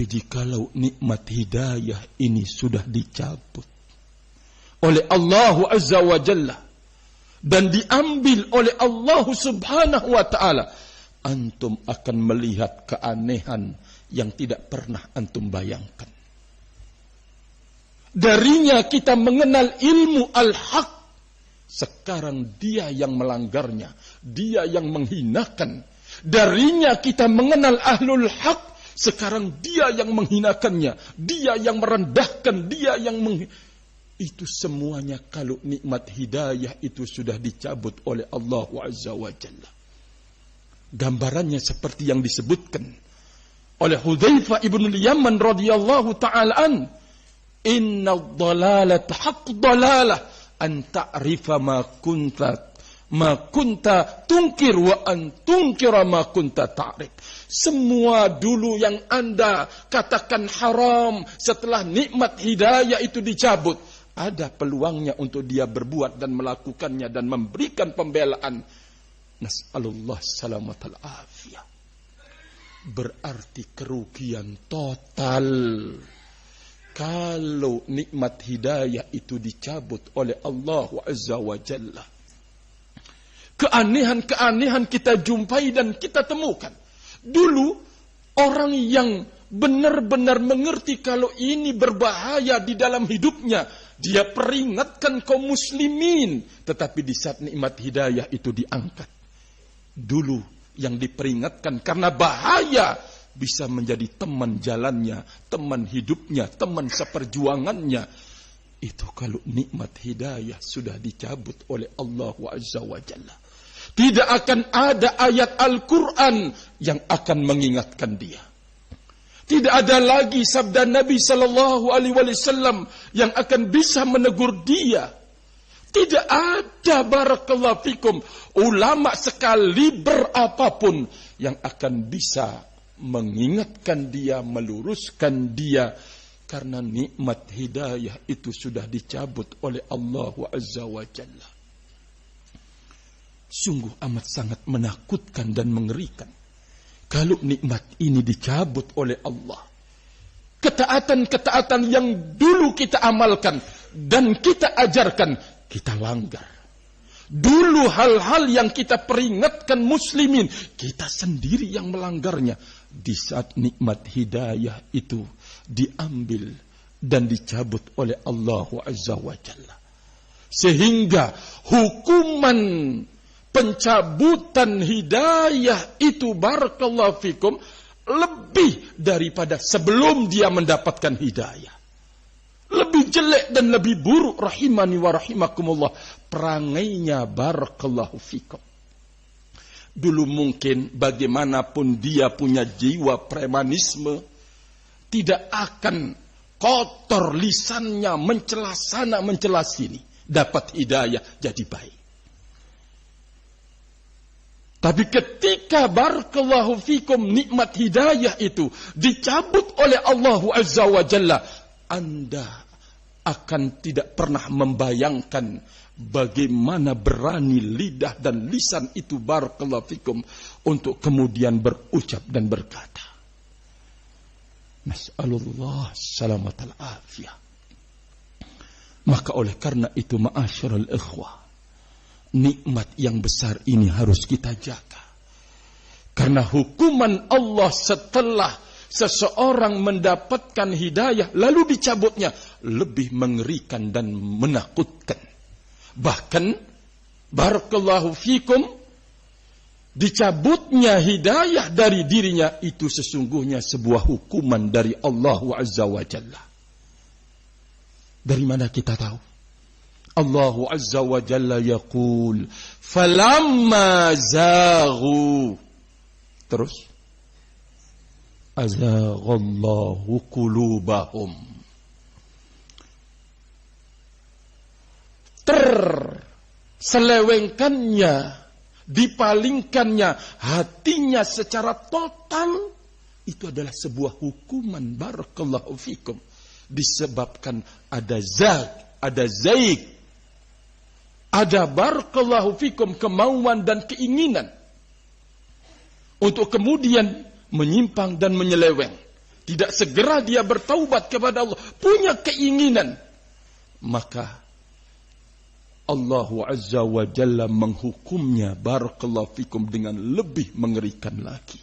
Tapi jikalau nikmat hidayah ini sudah dicabut oleh Allah Azza wa Jalla dan diambil oleh Allah Subhanahu wa Ta'ala, antum akan melihat keanehan yang tidak pernah antum bayangkan. Darinya kita mengenal ilmu al-haq. Sekarang dia yang melanggarnya, dia yang menghinakan. Darinya kita mengenal ahlul haq. Sekarang dia yang menghinakannya, dia yang merendahkan, dia yang itu semuanya kalau nikmat hidayah itu sudah dicabut oleh Allah Azza wa Jalla. Gambarannya seperti yang disebutkan oleh Hudzaifah ibn al-Yaman radhiyallahu ta'ala an, inna dhalalata haqq dhalalah an ta'rifa ma kunta tunkir wa an tunkira ma kunta ta'rif. Semua dulu yang Anda katakan haram, setelah nikmat hidayah itu dicabut, ada peluangnya untuk dia berbuat dan melakukannya dan memberikan pembelaan. Nas'alullah salamatal afiyah. Berarti kerugian total kalau nikmat hidayah itu dicabut oleh Allah Azza wa Jalla. Keanehan-keanehan kita jumpai dan kita temukan. Dulu orang yang benar-benar mengerti kalau ini berbahaya di dalam hidupnya, dia peringatkan kaum muslimin. Tetapi di saat nikmat hidayah itu diangkat, dulu yang diperingatkan karena bahaya bisa menjadi teman jalannya, teman hidupnya, teman seperjuangannya. Itu kalau nikmat hidayah sudah dicabut oleh Allah Azza wa Jalla. Tidak akan ada ayat Al-Quran yang akan mengingatkan dia. Tidak ada lagi sabda Nabi Sallallahu Alaihi Wasallam yang akan bisa menegur dia. Tidak ada, barakallahu fikum, ulama sekali berapapun yang akan bisa mengingatkan dia, meluruskan dia. Karena nikmat hidayah itu sudah dicabut oleh Allah Azza wa Jalla. Sungguh amat sangat menakutkan dan mengerikan kalau nikmat ini dicabut oleh Allah. Ketaatan-ketaatan yang dulu kita amalkan dan kita ajarkan, kita langgar. Dulu hal-hal yang kita peringatkan muslimin, kita sendiri yang melanggarnya. Di saat nikmat hidayah itu diambil dan dicabut oleh Allah Azza wa Jalla. Sehingga hukuman pencabutan hidayah itu, barakallahu fikum, lebih daripada sebelum dia mendapatkan hidayah. Lebih jelek dan lebih buruk, rahimani wa rahimakumullah, perangainya, barakallahu fikum. Dulu mungkin bagaimanapun dia punya jiwa premanisme, tidak akan kotor lisannya, mencela sana, mencela sini. Dapat hidayah, jadi baik. Tapi ketika, barakallahu fikum, nikmat hidayah itu dicabut oleh Allah Azza wa Jalla, Anda akan tidak pernah membayangkan bagaimana berani lidah dan lisan itu, barakallahu fikum, untuk kemudian berucap dan berkata. Nas'alullah salamatal afiyah. Maka oleh karena itu, ma'asyiral ikhwah, nikmat yang besar ini harus kita jaga. Karena hukuman Allah setelah seseorang mendapatkan hidayah lalu dicabutnya lebih mengerikan dan menakutkan. Bahkan, barakallahu fikum, dicabutnya hidayah dari dirinya itu sesungguhnya sebuah hukuman dari Allah Azza wa Jalla. Dari mana kita tahu? Allah Azza wa Jalla yaqul, falamma zaghu, terus azaghallahu qulubahum, terselewengkannya, dipalingkannya hatinya secara total, itu adalah sebuah hukuman, barakallahu fikum, disebabkan ada zag, ada zaik, ada, barakallahu fikum, kemauan dan keinginan untuk kemudian menyimpang dan menyeleweng. tidak segera dia bertaubat kepada Allah, punya keinginan, maka Allah Azza wa Jalla menghukumnya, barakallahu fikum, dengan lebih mengerikan lagi.